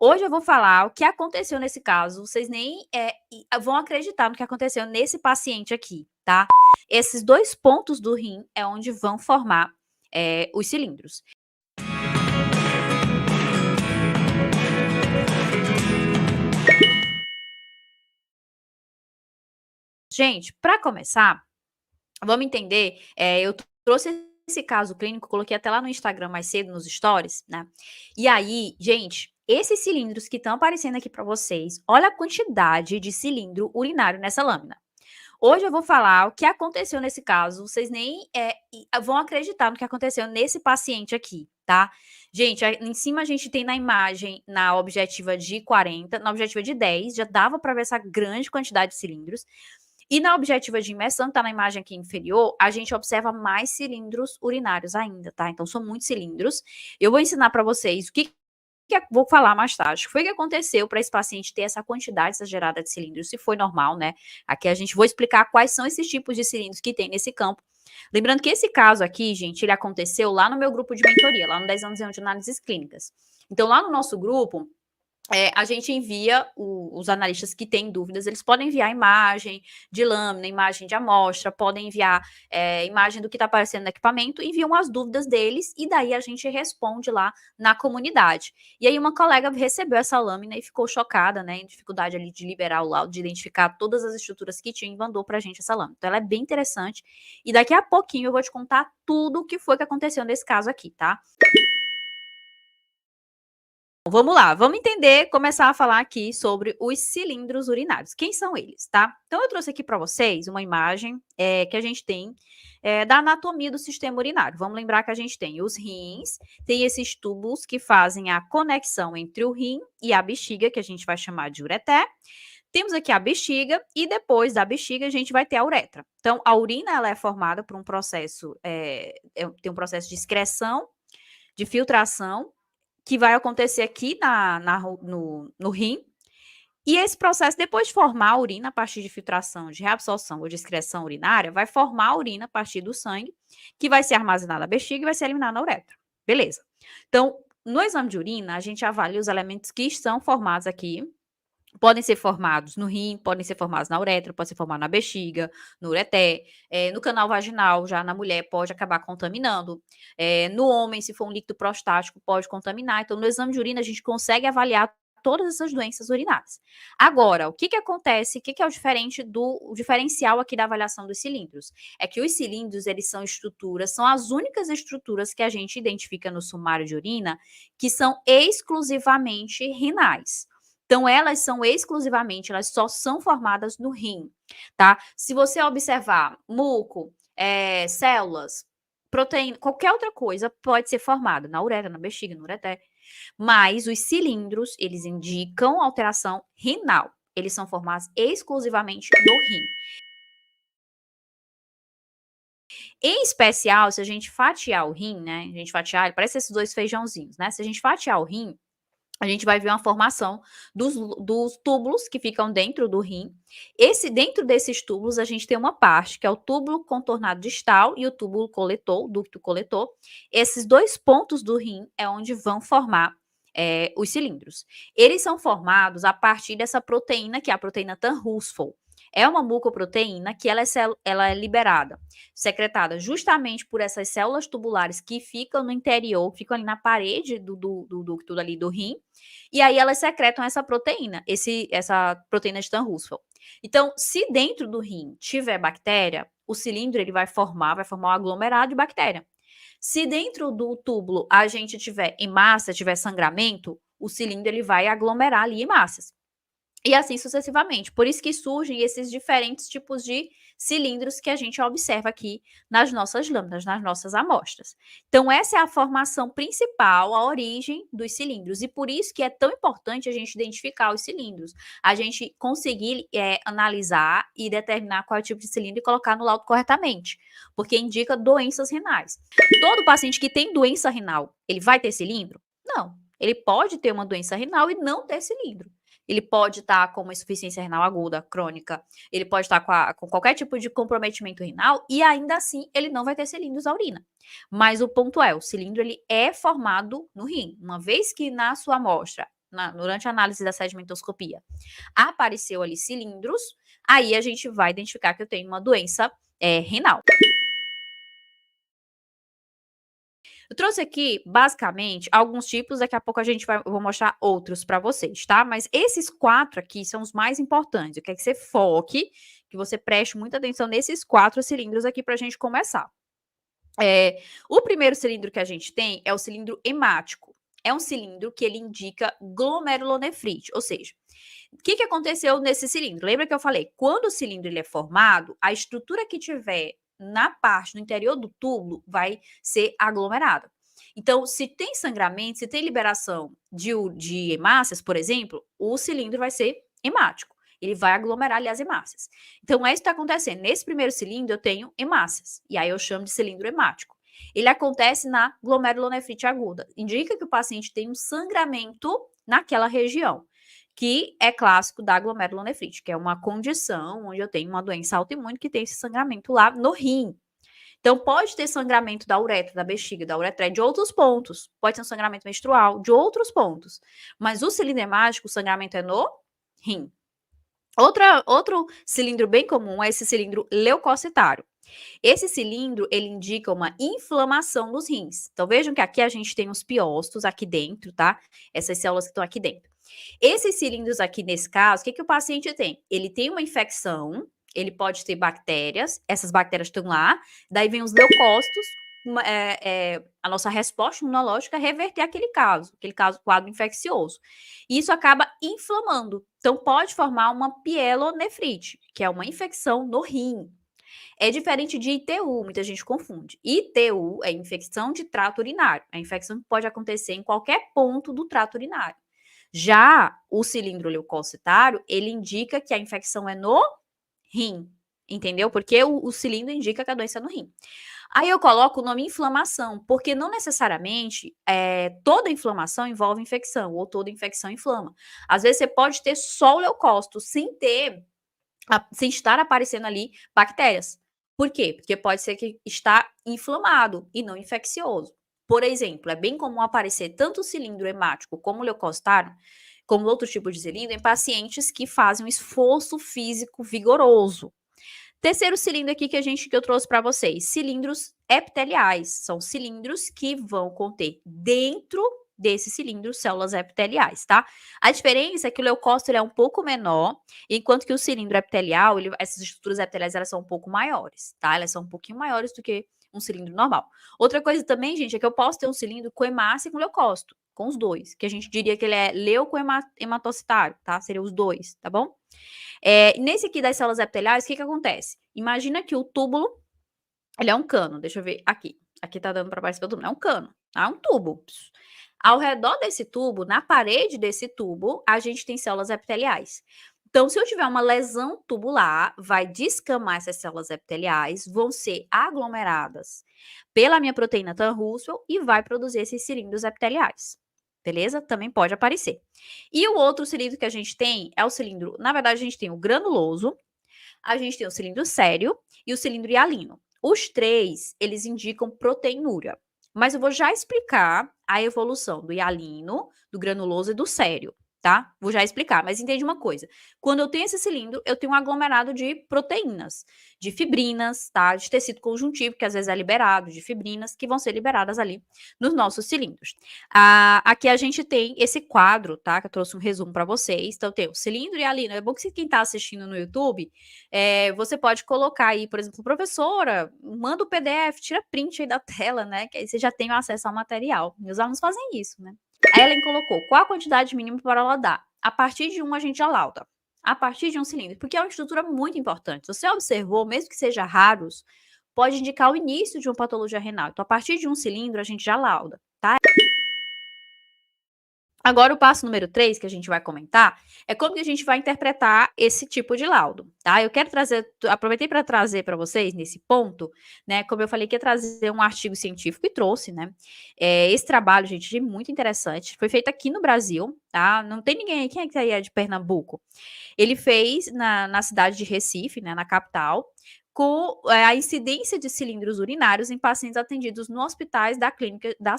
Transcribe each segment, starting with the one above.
Hoje eu vou falar o que aconteceu nesse caso, vocês nem vão acreditar no que aconteceu nesse paciente aqui, tá? Esses 2 pontos do rim é onde vão formar, os cilindros. Gente, para começar, vamos entender, eu trouxe esse caso clínico, coloquei até lá no Instagram mais cedo, nos stories, né. E aí, gente, esses cilindros que estão aparecendo aqui para vocês, olha a quantidade de cilindro urinário nessa lâmina. Hoje eu vou falar o que aconteceu nesse caso, vocês nem, vão acreditar no que aconteceu nesse paciente aqui, tá. Gente, em cima a gente tem na imagem, na objetiva de 40, na objetiva de 10, já dava para ver essa grande quantidade de cilindros. E na objetiva de imersão, que tá na imagem aqui inferior, a gente observa mais cilindros urinários ainda, tá? Então são muitos cilindros. Eu vou ensinar para vocês o que vou falar mais tarde. O que foi que aconteceu para esse paciente ter essa quantidade exagerada de cilindros, se foi normal, né? Aqui a gente vou explicar quais são esses tipos de cilindros que tem nesse campo. Lembrando que esse caso aqui, gente, ele aconteceu lá no meu grupo de mentoria, lá no 10 anos de análises clínicas. Então, lá no nosso grupo, a gente envia os analistas que têm dúvidas, eles podem enviar imagem de lâmina, imagem de amostra, podem enviar imagem do que está aparecendo no equipamento, enviam as dúvidas deles e daí a gente responde lá na comunidade. E aí uma colega recebeu essa lâmina e ficou chocada, né, em dificuldade ali de liberar o laudo, de identificar todas as estruturas que tinha e mandou pra gente essa lâmina. Então ela é bem interessante e daqui a pouquinho eu vou te contar tudo o que foi que aconteceu nesse caso aqui, tá? Vamos lá, vamos entender, começar a falar aqui sobre os cilindros urinários. Quem são eles, tá? Então, eu trouxe aqui para vocês uma imagem que a gente tem da anatomia do sistema urinário. Vamos lembrar que a gente tem os rins, tem esses tubos que fazem a conexão entre o rim e a bexiga, que a gente vai chamar de ureter. Temos aqui a bexiga e depois da bexiga a gente vai ter a uretra. Então, a urina ela é formada por um processo, tem um processo de excreção, de filtração que vai acontecer aqui no rim. E esse processo, depois de formar a urina a partir de filtração, de reabsorção ou de excreção urinária, vai formar a urina a partir do sangue, que vai ser armazenada na bexiga e vai ser eliminada na uretra. Beleza. Então, no exame de urina, a gente avalia os elementos que estão formados aqui. Podem ser formados no rim, podem ser formados na uretra, pode ser formado na bexiga, no ureter, no canal vaginal, já na mulher pode acabar contaminando. No homem, se for um líquido prostático, pode contaminar. Então, no exame de urina, a gente consegue avaliar todas essas doenças urinárias. Agora, o que que acontece, o que que é o diferencial aqui da avaliação dos cilindros? É que os cilindros, eles são estruturas, são as únicas estruturas que a gente identifica no sumário de urina que são exclusivamente renais. Então, elas só são formadas no rim, tá? Se você observar muco, células, proteína, qualquer outra coisa pode ser formada na uretra, na bexiga, no ureter, mas os cilindros, eles indicam alteração renal. Eles são formados exclusivamente no rim. Em especial, se a gente fatiar o rim, né? A gente fatiar, ele parece esses 2 feijãozinhos, né? Se a gente fatiar o rim, a gente vai ver uma formação dos túbulos que ficam dentro do rim. Dentro desses túbulos, a gente tem uma parte que é o túbulo contornado distal e o túbulo coletor, o ducto coletor. Esses 2 pontos do rim é onde vão formar os cilindros. Eles são formados a partir dessa proteína, que é a proteína Tan-Husfol. É uma mucoproteína que ela é liberada, secretada justamente por essas células tubulares que ficam no interior, ficam ali na parede do ducto ali do rim, e aí elas secretam essa proteína, essa proteína de Tan-Husfol. Então, se dentro do rim tiver bactéria, o cilindro ele vai formar um aglomerado de bactéria. Se dentro do túbulo a gente tiver hemácia, tiver sangramento, o cilindro ele vai aglomerar ali hemácias. E assim sucessivamente. Por isso que surgem esses diferentes tipos de cilindros que a gente observa aqui nas nossas lâminas, nas nossas amostras. Então, essa é a formação principal, a origem dos cilindros. E por isso que é tão importante a gente identificar os cilindros. A gente conseguir analisar e determinar qual é o tipo de cilindro e colocar no laudo corretamente. Porque indica doenças renais. Todo paciente que tem doença renal, ele vai ter cilindro? Não. Ele pode ter uma doença renal e não ter cilindro. Ele pode estar com uma insuficiência renal aguda, crônica, ele pode estar com qualquer tipo de comprometimento renal e ainda assim ele não vai ter cilindros na urina. Mas o ponto é, o cilindro ele é formado no rim. Uma vez que na sua amostra durante a análise da sedimentoscopia, apareceu ali cilindros, aí a gente vai identificar que eu tenho uma doença renal. Eu trouxe aqui, basicamente, alguns tipos, daqui a pouco eu vou mostrar outros para vocês, tá? Mas esses 4 aqui são os mais importantes. Eu quero que você foque, que você preste muita atenção nesses 4 cilindros aqui para a gente começar. O primeiro cilindro que a gente tem é o cilindro hemático. É um cilindro que ele indica glomerulonefrite, ou seja, o que aconteceu nesse cilindro? Lembra que eu falei, quando o cilindro ele é formado, a estrutura que tiver na parte, no interior do túbulo, vai ser aglomerada. Então, se tem sangramento, se tem liberação de hemácias, por exemplo, o cilindro vai ser hemático. Ele vai aglomerar ali as hemácias. Então, é isso que está acontecendo. Nesse primeiro cilindro, eu tenho hemácias. E aí eu chamo de cilindro hemático. Ele acontece na glomerulonefrite aguda. Indica que o paciente tem um sangramento naquela região, que é clássico da glomerulonefrite, que é uma condição onde eu tenho uma doença autoimune que tem esse sangramento lá no rim. Então, pode ter sangramento da uretra, da bexiga, da uretra, de outros pontos. Pode ter um sangramento menstrual, de outros pontos. Mas o cilindro hemático, o sangramento é no rim. Outro cilindro bem comum é esse cilindro leucocitário. Esse cilindro, ele indica uma inflamação nos rins. Então, vejam que aqui a gente tem os piócitos aqui dentro, tá? Essas células que estão aqui dentro. Esses cilindros aqui, nesse caso, o que o paciente tem? Ele tem uma infecção, ele pode ter bactérias, essas bactérias estão lá, daí vem os leucócitos, a nossa resposta imunológica reverter aquele quadro infeccioso. E isso acaba inflamando. Então, pode formar uma pielonefrite, que é uma infecção no rim. É diferente de ITU, muita gente confunde. ITU é infecção de trato urinário. A infecção pode acontecer em qualquer ponto do trato urinário. Já o cilindro leucocitário, ele indica que a infecção é no rim, entendeu? Porque o cilindro indica que a doença é no rim. Aí eu coloco o nome inflamação, porque não necessariamente toda inflamação envolve infecção, ou toda infecção inflama. Às vezes você pode ter só o leucócito, sem estar aparecendo ali bactérias. Por quê? Porque pode ser que está inflamado e não infeccioso. Por exemplo, é bem comum aparecer tanto o cilindro hemático como o leucocitário, como outros tipos de cilindro, em pacientes que fazem um esforço físico vigoroso. Terceiro cilindro aqui que eu trouxe para vocês, cilindros epiteliais. São cilindros que vão conter dentro desse cilindro células epiteliais, tá? A diferença é que o leucócito é um pouco menor, enquanto que o cilindro epitelial, essas estruturas epiteliais, elas são um pouco maiores, tá? Elas são um pouquinho maiores do que um cilindro normal. Outra coisa também, gente, é que eu posso ter um cilindro com hemácia e com leucócito, com os dois, que a gente diria que ele é leucohematocitário, tá? Seria os dois, tá bom? Nesse aqui das células epiteliais, o que acontece? Imagina que o túbulo, ele é um cano, deixa eu ver aqui. Aqui tá dando para aparecer todo mundo, é um cano, tá? Um tubo. Ao redor desse tubo, na parede desse tubo, a gente tem células epiteliais. Então, se eu tiver uma lesão tubular, vai descamar essas células epiteliais, vão ser aglomeradas pela minha proteína Tan-Russell e vai produzir esses cilindros epiteliais. Beleza? Também pode aparecer. E o outro cilindro que a gente tem é o cilindro, na verdade, a gente tem o granuloso, a gente tem o cilindro sério e o cilindro hialino. Os três, eles indicam proteinúria. Mas eu vou já explicar a evolução do hialino, do granuloso e do sério, tá? Vou já explicar, mas entende uma coisa. Quando eu tenho esse cilindro, eu tenho um aglomerado de proteínas, de fibrinas, tá? De tecido conjuntivo, que às vezes é liberado, de fibrinas, que vão ser liberadas ali nos nossos cilindros. Aqui a gente tem esse quadro, tá? Que eu trouxe um resumo para vocês. Então, tem o cilindro hialino. É bom que quem está assistindo no YouTube, você pode colocar aí, por exemplo, professora, manda o PDF, tira print aí da tela, né? Que aí você já tem acesso ao material. Meus alunos fazem isso, né? A Ellen colocou, qual a quantidade mínima para laudar? A partir de um a gente já lauda. A partir de um cilindro, porque é uma estrutura muito importante. Se você observou, mesmo que seja raros, pode indicar o início de uma patologia renal. Então, a partir de um cilindro, a gente já lauda, tá? Agora, o passo número 3 que a gente vai comentar é como que a gente vai interpretar esse tipo de laudo, tá? Eu quero aproveitei para trazer para vocês nesse ponto, né? Como eu falei que ia trazer um artigo científico e trouxe, né? Esse trabalho, gente, é muito interessante. Foi feito aqui no Brasil, tá? Não tem ninguém aí, quem é que aí é de Pernambuco? Ele fez na cidade de Recife, né? Na capital, com a incidência de cilindros urinários em pacientes atendidos no hospitais das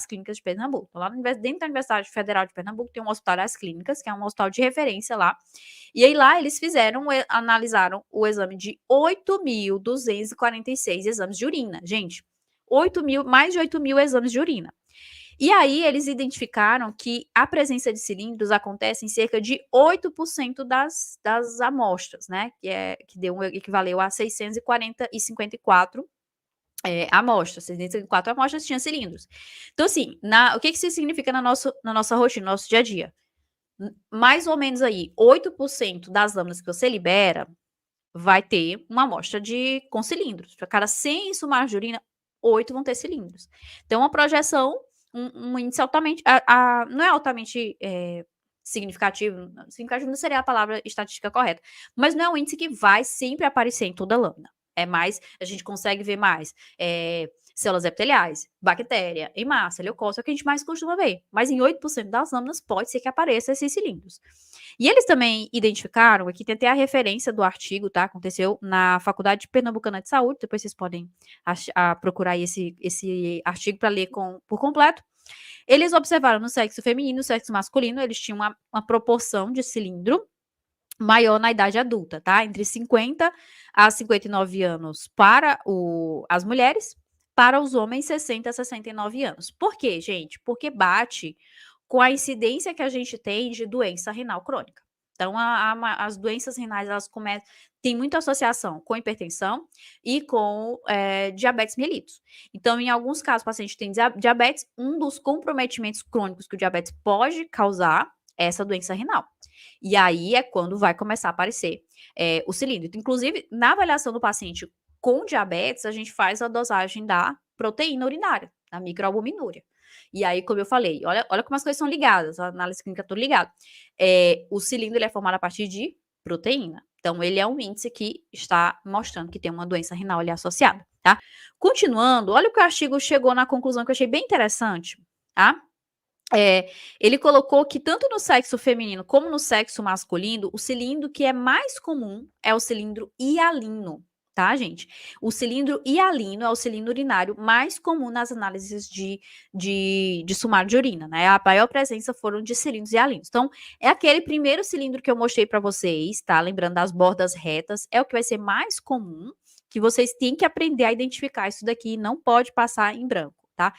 clínicas de Pernambuco. Então, lá dentro da Universidade Federal de Pernambuco tem um hospital das clínicas, que é um hospital de referência lá. E aí lá eles analisaram o exame de 8.246 exames de urina. Gente, mais de 8.000 exames de urina. E aí eles identificaram que a presença de cilindros acontece em cerca de 8% das amostras, né? Equivaleu a 654 amostras. 654 amostras tinham cilindros. Então, assim, o que isso significa na nossa rotina, no nosso dia a dia? Mais ou menos aí, 8% das lâminas que você libera vai ter uma amostra com cilindros. Para cada 100 sumários de urina, 8 vão ter cilindros. Então, uma projeção, um índice altamente. Não é altamente significativo não seria a palavra estatística correta, mas não é um índice que vai sempre aparecer em toda a lâmina. É mais, a gente consegue ver mais células epiteliais, bactéria, hemácia, leucócito, é o que a gente mais costuma ver. Mas em 8% das lâminas pode ser que apareça esses cilindros. E eles também identificaram, aqui tem até a referência do artigo, tá? Aconteceu na Faculdade Pernambucana de Saúde, depois vocês podem procurar aí esse artigo para ler por completo. Eles observaram no sexo feminino e no sexo masculino, eles tinham uma proporção de cilindro maior na idade adulta, tá? Entre 50 a 59 anos para as mulheres, para os homens 60 a 69 anos. Por quê, gente? Porque bate com a incidência que a gente tem de doença renal crônica. Então, as doenças renais, elas têm muita associação com hipertensão e com diabetes mellitus. Então, em alguns casos, o paciente tem diabetes, um dos comprometimentos crônicos que o diabetes pode causar é essa doença renal. E aí é quando vai começar a aparecer o cilindro. Inclusive, na avaliação do paciente com diabetes, a gente faz a dosagem da proteína urinária, da microalbuminúria. E aí, como eu falei, olha como as coisas são ligadas, a análise clínica toda ligada. O cilindro ele é formado a partir de proteína. Então, ele é um índice que está mostrando que tem uma doença renal ali associada, tá? Continuando, olha o que o artigo chegou na conclusão que eu achei bem interessante, tá? Ele colocou que tanto no sexo feminino como no sexo masculino, o cilindro que é mais comum é o cilindro hialino, tá, gente? O cilindro hialino é o cilindro urinário mais comum nas análises de sumário de urina, né? A maior presença foram de cilindros hialinos. Então, é aquele primeiro cilindro que eu mostrei para vocês, tá? Lembrando das bordas retas, é o que vai ser mais comum, que vocês têm que aprender a identificar isso daqui, não pode passar em branco, tá?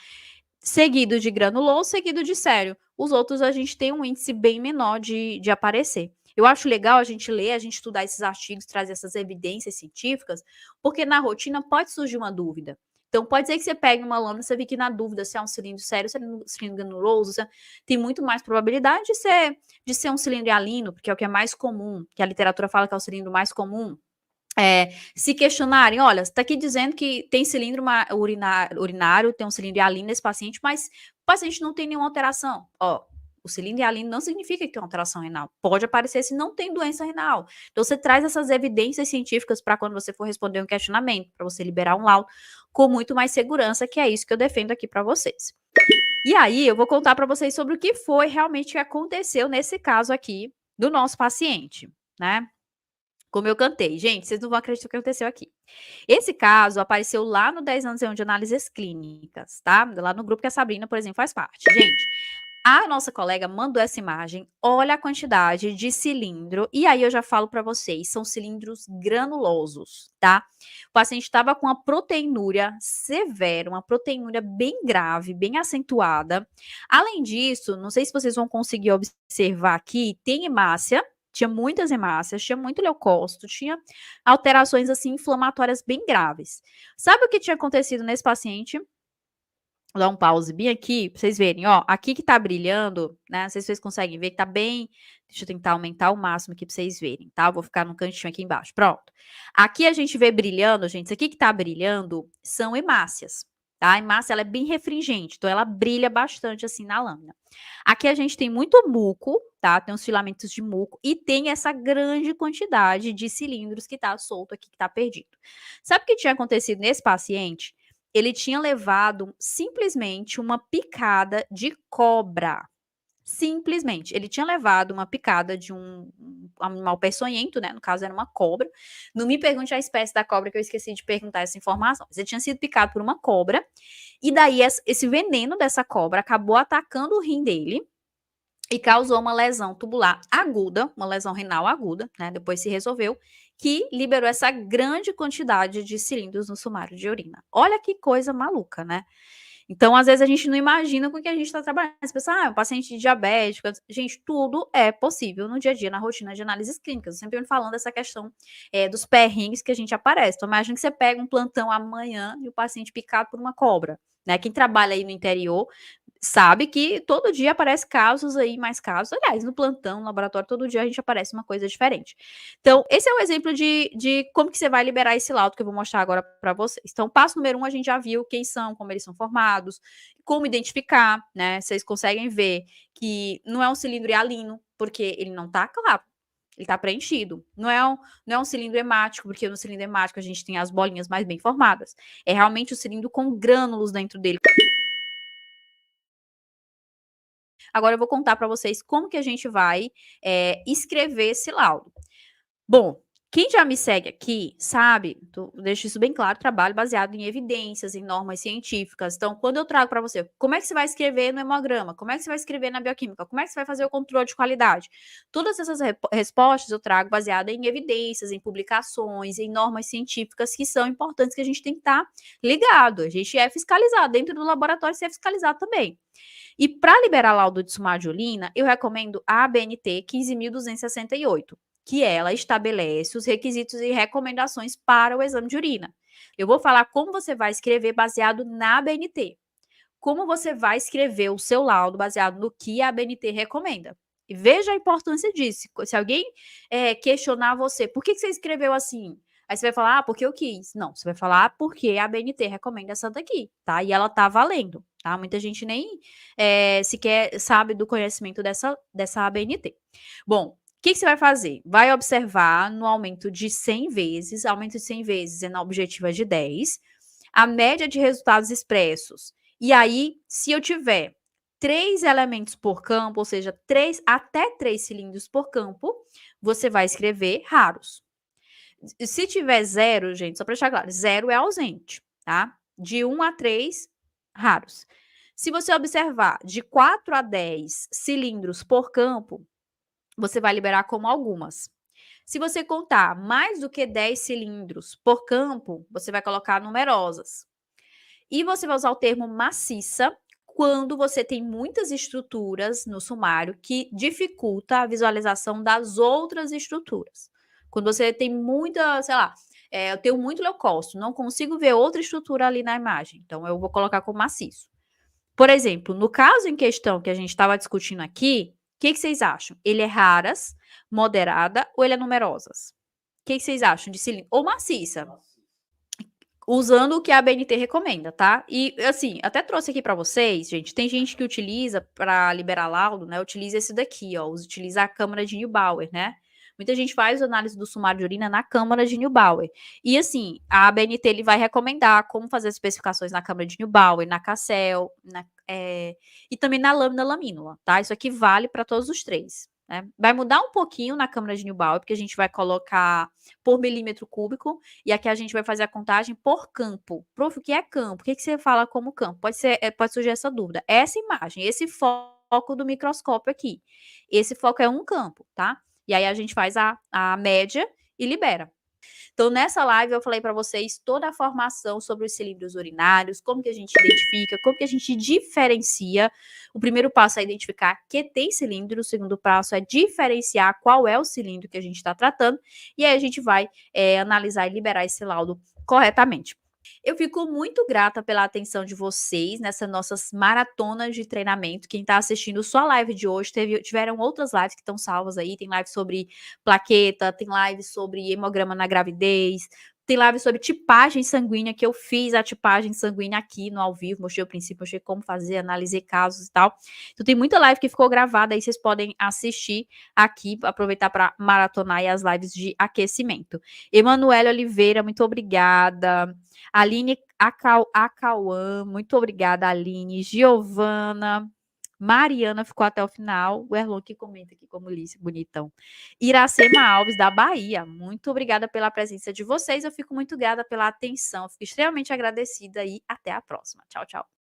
Seguido de granuloso, seguido de sério. Os outros a gente tem um índice bem menor de aparecer. Eu acho legal a gente ler, a gente estudar esses artigos, trazer essas evidências científicas, porque na rotina pode surgir uma dúvida. Então, pode ser que você pegue uma lâmina e você fique na dúvida se é um cilindro sério, se é um cilindro granuloso, tem muito mais probabilidade de ser um cilindro hialino, porque é o que é mais comum, que a literatura fala que é o cilindro mais comum. Se questionarem, olha, você está aqui dizendo que tem cilindro urinário, tem um cilindro hialino nesse paciente, mas o paciente não tem nenhuma alteração. O cilindro hialino não significa que tem uma alteração renal. Pode aparecer se não tem doença renal. Então, você traz essas evidências científicas para quando você for responder um questionamento, para você liberar um laudo com muito mais segurança, que é isso que eu defendo aqui para vocês. E aí, eu vou contar para vocês sobre o que foi realmente que aconteceu nesse caso aqui do nosso paciente, né? Como eu cantei. Gente, vocês não vão acreditar o que aconteceu aqui. Esse caso apareceu lá no 10 anos de análises clínicas, tá? Lá no grupo que a Sabrina, por exemplo, faz parte. Gente, a nossa colega mandou essa imagem, olha a quantidade de cilindro, e aí eu já falo para vocês, são cilindros granulosos, tá? O paciente estava com uma proteinúria severa, uma proteinúria bem grave, bem acentuada. Além disso, não sei se vocês vão conseguir observar aqui, tem hemácia, tinha muitas hemácias, tinha muito leucócito, tinha alterações assim inflamatórias bem graves. Sabe o que tinha acontecido nesse paciente? Vou dar um pause bem aqui, pra vocês verem, ó, aqui que tá brilhando, né, não sei se vocês conseguem ver que tá bem, deixa eu tentar aumentar o máximo aqui pra vocês verem, tá, eu vou ficar no cantinho aqui embaixo, pronto. Aqui a gente vê brilhando, gente, isso aqui que tá brilhando são hemácias, tá, a hemácia, ela é bem refringente, então ela brilha bastante assim na lâmina. Aqui a gente tem muito muco, tá, tem os filamentos de muco e tem essa grande quantidade de cilindros que tá solto aqui, que tá perdido. Sabe o que tinha acontecido nesse paciente? Ele tinha levado simplesmente uma picada de cobra. Simplesmente, ele tinha levado uma picada de um animal peçonhento, né, no caso era uma cobra. Não me pergunte a espécie da cobra que eu esqueci de perguntar essa informação, mas ele tinha sido picado por uma cobra, e daí esse veneno dessa cobra acabou atacando o rim dele e causou uma lesão tubular aguda, uma lesão renal aguda, né, depois se resolveu, que liberou essa grande quantidade de cilindros no sumário de urina. Olha que coisa maluca, né? Então, às vezes, a gente não imagina com o que a gente está trabalhando. Você pensa, é um paciente diabético. Gente, tudo é possível no dia a dia, na rotina de análises clínicas. Eu sempre me falando dessa questão dos perrengues que a gente aparece. Então, imagina que você pega um plantão amanhã e o paciente picado por uma cobra. Né? Quem trabalha aí no interior sabe que todo dia aparece casos aí, mais casos. Aliás, no plantão, no laboratório, todo dia a gente aparece uma coisa diferente. Então, esse é o exemplo de como que você vai liberar esse laudo que eu vou mostrar agora para vocês. Então, passo número 1, a gente já viu quem são, como eles são formados, como identificar, né? Vocês conseguem ver que não é um cilindro hialino, porque ele não tá claro. Ele está preenchido. Não é um cilindro hemático, porque no cilindro hemático a gente tem as bolinhas mais bem formadas. É realmente o cilindro com grânulos dentro dele. Agora eu vou contar para vocês como que a gente vai escrever esse laudo. Bom, quem já me segue aqui sabe, deixo isso bem claro, trabalho baseado em evidências, em normas científicas. Então, quando eu trago para você, como é que você vai escrever no hemograma? Como é que você vai escrever na bioquímica? Como é que você vai fazer o controle de qualidade? Todas essas respostas eu trago baseada em evidências, em publicações, em normas científicas que são importantes, que a gente tem que estar ligado. A gente é fiscalizado, dentro do laboratório você é fiscalizado também. E para liberar laudo de sumário de urina, eu recomendo a ABNT 15.268, que ela estabelece os requisitos e recomendações para o exame de urina. Eu vou falar como você vai escrever baseado na ABNT. Como você vai escrever o seu laudo baseado no que a ABNT recomenda. E veja a importância disso. Se alguém questionar você, por que você escreveu assim? Aí você vai falar, porque eu quis. Não, você vai falar porque a ABNT recomenda essa daqui, tá? E ela tá valendo, tá? Muita gente nem sequer sabe do conhecimento dessa ABNT. Bom, o que você vai fazer? Vai observar no aumento de 100 vezes, aumento de 100 vezes é na objetiva de 10, a média de resultados expressos. E aí, se eu tiver 3 elementos por campo, ou seja, até 3 cilindros por campo, você vai escrever raros. Se tiver 0, gente, só para deixar claro, 0 é ausente, tá? De 1 a 3, raros. Se você observar de 4 a 10 cilindros por campo, você vai liberar como algumas. Se você contar mais do que 10 cilindros por campo, você vai colocar numerosas. E você vai usar o termo maciça quando você tem muitas estruturas no sumário que dificulta a visualização das outras estruturas. Quando você tem muita, sei lá, eu tenho muito leucócito, não consigo ver outra estrutura ali na imagem, então eu vou colocar como maciço. Por exemplo, no caso em questão que a gente estava discutindo aqui, o que vocês acham? Ele é raras, moderada ou ele é numerosas? O que vocês acham de cilindro? Ou maciça? Usando o que a ABNT recomenda, tá? E, assim, até trouxe aqui para vocês, gente, tem gente que utiliza para liberar laudo, né? Utiliza esse daqui, ó, utiliza a câmara de Neubauer, né? Muita gente faz análise do sumário de urina na câmara de Neubauer. E, assim, a ABNT ele vai recomendar como fazer as especificações na câmara de Neubauer, na Cassel, e também na lâmina lamínula, tá? Isso aqui vale para todos os três. Né? Vai mudar um pouquinho na câmara de Neubauer, porque a gente vai colocar por milímetro cúbico, e aqui a gente vai fazer a contagem por campo. Prof, o que é campo? O que você fala como campo? Pode surgir essa dúvida. Essa imagem, esse foco do microscópio aqui. Esse foco é um campo, tá? E aí a gente faz a média e libera. Então, nessa live eu falei para vocês toda a formação sobre os cilindros urinários, como que a gente identifica, como que a gente diferencia. O primeiro passo é identificar que tem cilindro, o segundo passo é diferenciar qual é o cilindro que a gente está tratando, e aí a gente vai analisar e liberar esse laudo corretamente. Eu fico muito grata pela atenção de vocês nessas nossas maratonas de treinamento. Quem está assistindo só a live de hoje, tiveram outras lives que estão salvas aí. Tem live sobre plaqueta, tem live sobre hemograma na gravidez, tem live sobre tipagem sanguínea, que eu fiz a tipagem sanguínea aqui no ao vivo, mostrei o princípio, mostrei como fazer, analisei casos e tal. Então tem muita live que ficou gravada aí, vocês podem assistir aqui, aproveitar para maratonar aí as lives de aquecimento. Emanuele Oliveira, muito obrigada. Aline Acauã, muito obrigada, Aline. Giovana, Mariana ficou até o final. O Erlon que comenta aqui como Lícia, bonitão. Iracema Alves, da Bahia. Muito obrigada pela presença de vocês. Eu fico muito grata pela atenção. Fico extremamente agradecida e até a próxima. Tchau, tchau.